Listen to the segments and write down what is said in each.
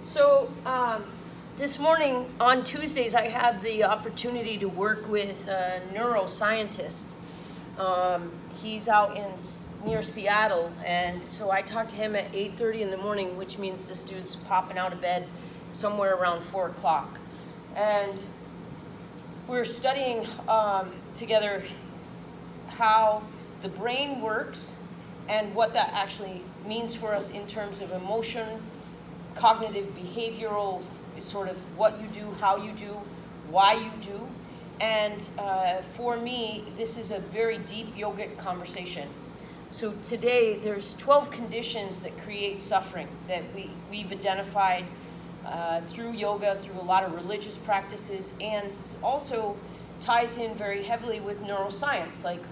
So this morning on Tuesdays, I had the opportunity to work with a neuroscientist. He's out near Seattle, and so I talked to him at 8:30 in the morning, which means this dude's popping out of bed somewhere around 4 o'clock. And we're studying together how the brain works and what that actually means for us in terms of emotion, cognitive, behavioral, sort of what you do, how you do, why you do. And for me, this is a very deep yogic conversation. So today, there's 12 conditions that create suffering that we've identified through yoga, through a lot of religious practices, and also ties in very heavily with neuroscience, like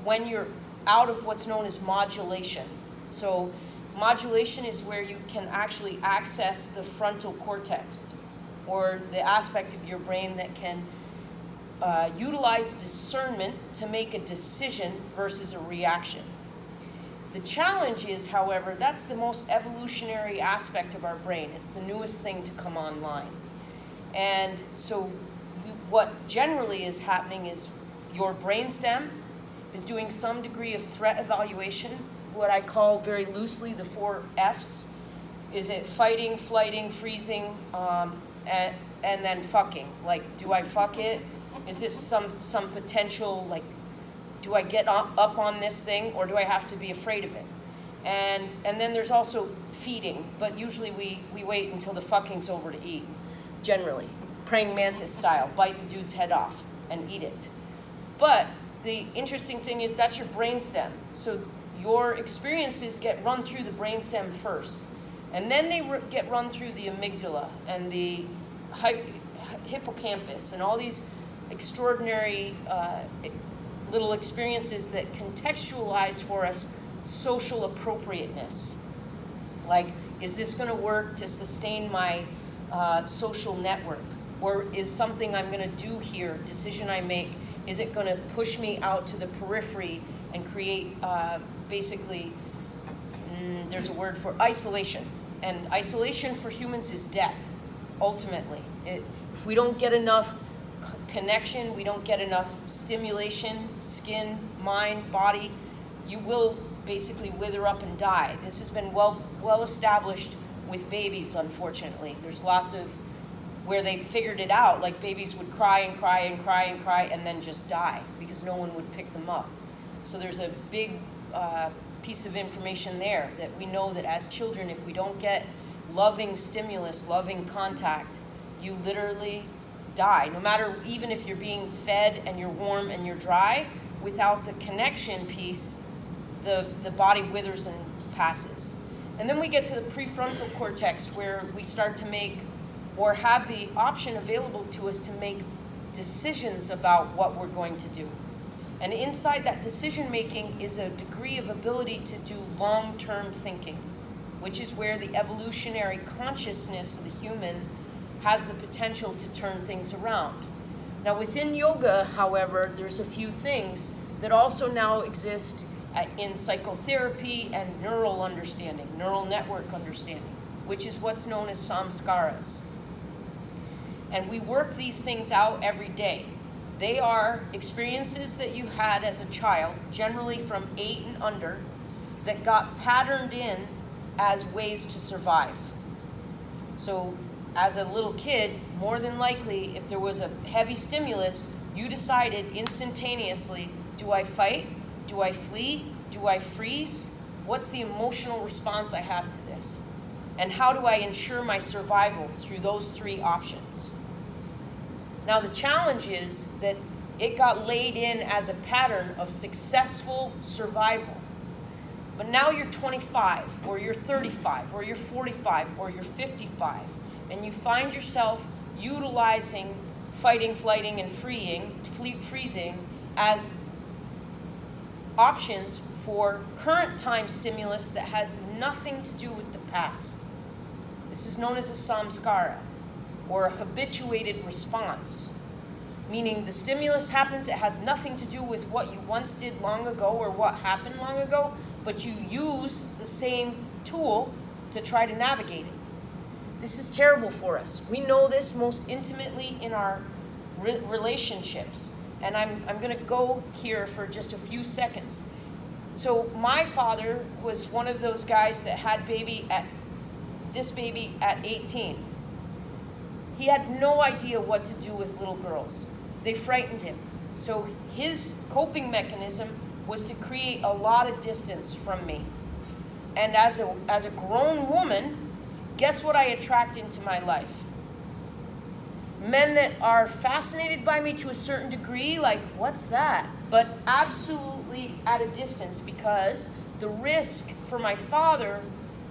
when you're out of what's known as modulation. So modulation is where you can actually access the frontal cortex, or the aspect of your brain that can utilize discernment to make a decision versus a reaction. The challenge is, however, that's the most evolutionary aspect of our brain. It's the newest thing to come online. And so what generally is happening is your brainstem is doing some degree of threat evaluation, what I call very loosely the 4 Fs. Is it fighting, flighting, freezing, and then fucking? Like, do I fuck it? Is this some potential, like, do I get up on this thing, or do I have to be afraid of it? And then there's also feeding, but usually we wait until the fucking's over to eat, generally. Praying mantis style, bite the dude's head off and eat it. But the interesting thing is that's your brainstem. So your experiences get run through the brainstem first, and then they get run through the amygdala and the hippocampus and all these extraordinary little experiences that contextualize for us social appropriateness. Like, is this going to work to sustain my social network? Or is something I'm going to do here, decision I make, is it going to push me out to the periphery and create basically, there's a word for isolation. And isolation for humans is death, ultimately. If we don't get enough connection, we don't get enough stimulation, skin, mind, body, you will basically wither up and die. This has been well established with babies, unfortunately. There's lots of where they figured it out, like babies would cry and cry and cry and cry and then just die because no one would pick them up. So there's a big piece of information there that we know that as children, if we don't get loving stimulus, loving contact, you literally die. No matter, even if you're being fed and you're warm and you're dry, without the connection piece, the body withers and passes. And then we get to the prefrontal cortex, where we start to make, or have the option available to us to make decisions about what we're going to do. And inside that decision making is a degree of ability to do long-term thinking, which is where the evolutionary consciousness of the human has the potential to turn things around. Now within yoga, however, there's a few things that also now exist in psychotherapy and neural understanding, neural network understanding, which is what's known as samskaras. And we work these things out every day. They are experiences that you had as a child, generally from 8 and under, that got patterned in as ways to survive. So as a little kid, more than likely, if there was a heavy stimulus, you decided instantaneously, do I fight? Do I flee? Do I freeze? What's the emotional response I have to this? And how do I ensure my survival through those 3 options? Now the challenge is that it got laid in as a pattern of successful survival. But now you're 25, or you're 35, or you're 45, or you're 55, and you find yourself utilizing fighting, flighting, and freezing as options for current time stimulus that has nothing to do with the past. This is known as a samskara, or a habituated response, meaning the stimulus happens, it has nothing to do with what you once did long ago or what happened long ago, but you use the same tool to try to navigate it. This is terrible for us. We know this most intimately in our relationships. And I'm going to go here for just a few seconds. So my father was one of those guys that had this baby at 18. He had no idea what to do with little girls. They frightened him. So his coping mechanism was to create a lot of distance from me. And as a grown woman, guess what I attract into my life? Men that are fascinated by me to a certain degree, like, what's that? But absolutely at a distance, because the risk for my father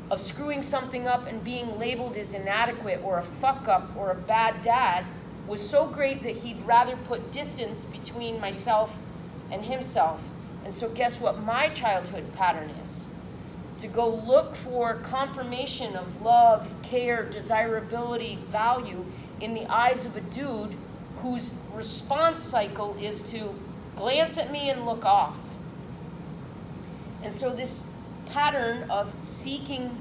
of screwing something up and being labeled as inadequate or a fuck up or a bad dad was so great that he'd rather put distance between myself and himself. And so guess what my childhood pattern is? To go look for confirmation of love, care, desirability, value in the eyes of a dude whose response cycle is to glance at me and look off. And so this pattern of seeking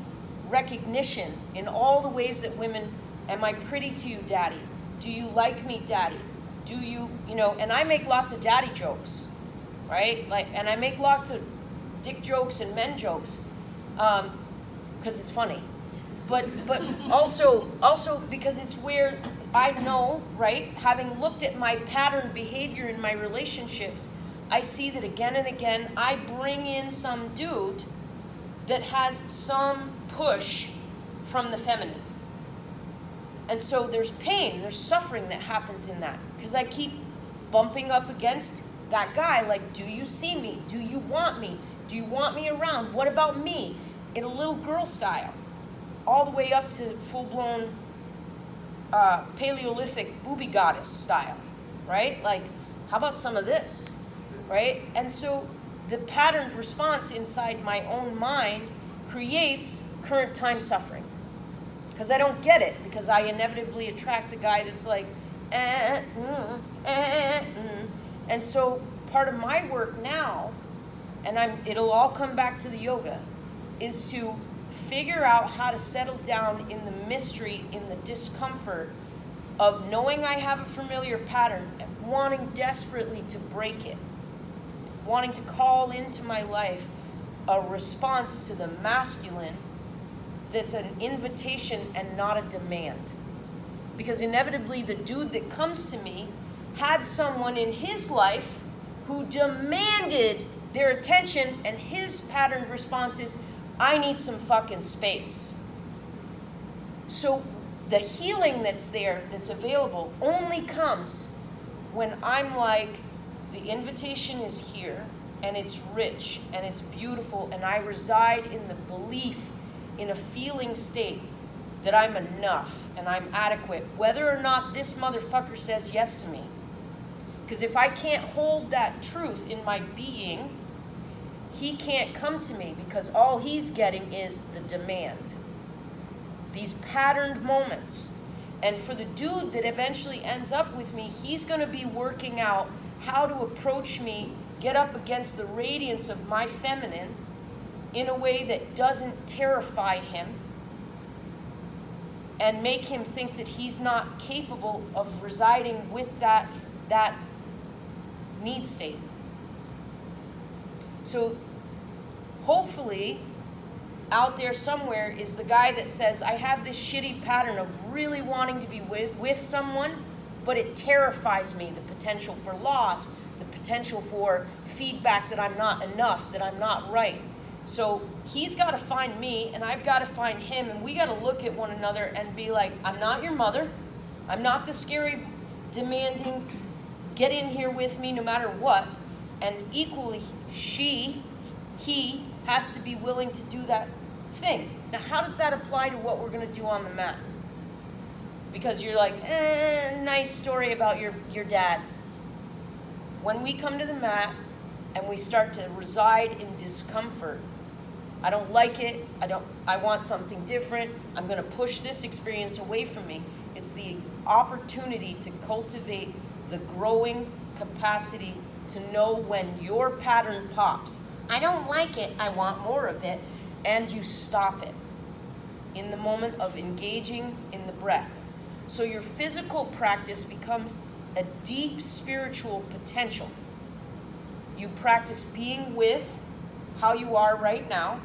recognition in all the ways that women, am I pretty to you, daddy? Do you like me, daddy? Do you, and I make lots of daddy jokes, right? And I make lots of dick jokes and men jokes, because it's funny. But also because it's where I know, right, having looked at my pattern behavior in my relationships, I see that again and again, I bring in some dude that has some push from the feminine. And so there's pain, there's suffering that happens in that. Because I keep bumping up against that guy, like, do you see me? Do you want me? Do you want me around? What about me? In a little girl style. All the way up to full-blown Paleolithic booby goddess style, right? Like, how about some of this, right? And so the patterned response inside my own mind creates current time suffering. Because I don't get it, because I inevitably attract the guy that's like, And so part of my work now, and it'll all come back to the yoga, is to figure out how to settle down in the mystery, in the discomfort of knowing I have a familiar pattern and wanting desperately to break it, wanting to call into my life a response to the masculine that's an invitation and not a demand. Because inevitably the dude that comes to me had someone in his life who demanded their attention, and his patterned response is, I need some fucking space. So the healing that's there, that's available, only comes when I'm like, the invitation is here, and it's rich, and it's beautiful, and I reside in the belief, in a feeling state that I'm enough, and I'm adequate, whether or not this motherfucker says yes to me. Because if I can't hold that truth in my being, he can't come to me, because all he's getting is the demand. These patterned moments. And for the dude that eventually ends up with me, he's going to be working out how to approach me, get up against the radiance of my feminine in a way that doesn't terrify him and make him think that he's not capable of residing with that need state. So hopefully out there somewhere is the guy that says, I have this shitty pattern of really wanting to be with someone, but it terrifies me, the potential for loss, the potential for feedback that I'm not enough, that I'm not right. So he's got to find me, and I've got to find him, and we got to look at one another and be like, I'm not your mother. I'm not the scary, demanding, get in here with me no matter what. And equally, he has to be willing to do that thing. Now, how does that apply to what we're going to do on the mat? Because you're like, nice story about your dad. When we come to the mat and we start to reside in discomfort, I don't like it, I want something different, I'm going to push this experience away from me. It's the opportunity to cultivate the growing capacity to know when your pattern pops. I don't like it, I want more of it, and you stop it. in the moment of engaging in the breath. So your physical practice becomes a deep spiritual potential. You practice being with how you are right now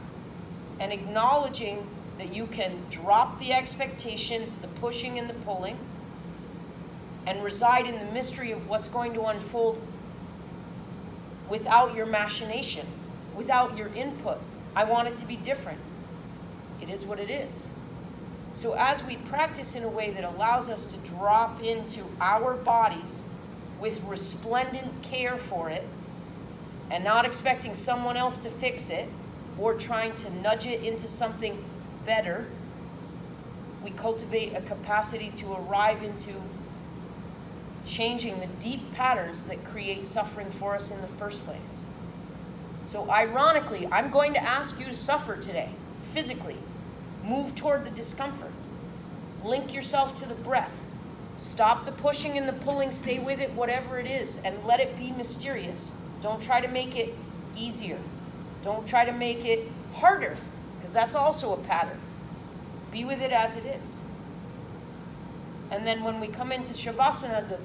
and acknowledging that you can drop the expectation, the pushing and the pulling, and reside in the mystery of what's going to unfold without your machination, without your input. I want it to be different. It is what it is. So as we practice in a way that allows us to drop into our bodies with resplendent care for it, and not expecting someone else to fix it, or trying to nudge it into something better, we cultivate a capacity to arrive into changing the deep patterns that create suffering for us in the first place. So ironically, I'm going to ask you to suffer today, physically. Move toward the discomfort. Link yourself to the breath. Stop the pushing and the pulling, stay with it, whatever it is, and let it be mysterious. Don't try to make it easier. Don't try to make it harder, because that's also a pattern. Be with it as it is. And then when we come into Shavasana,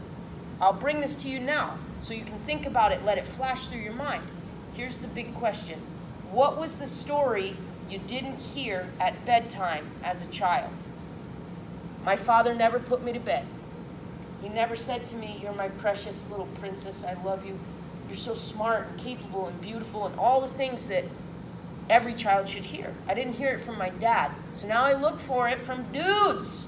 I'll bring this to you now, so you can think about it, let it flash through your mind. Here's the big question. What was the story you didn't hear at bedtime as a child? My father never put me to bed. He never said to me, "You're my precious little princess, I love you. You're so smart and capable and beautiful," and all the things that every child should hear. I didn't hear it from my dad. So now I look for it from dudes.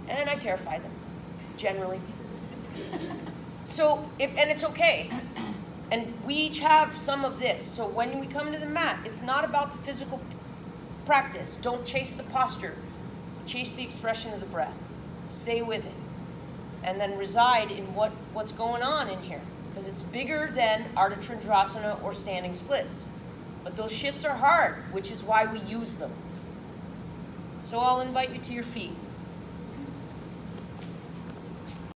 And I terrify them, generally. And it's okay. And we each have some of this. So when we come to the mat, it's not about the physical practice. Don't chase the posture. Chase the expression of the breath. Stay with it. And then reside in what's going on in here. Because it's bigger than Ardha Chandrasana or standing splits. But those shits are hard, which is why we use them. So I'll invite you to your feet.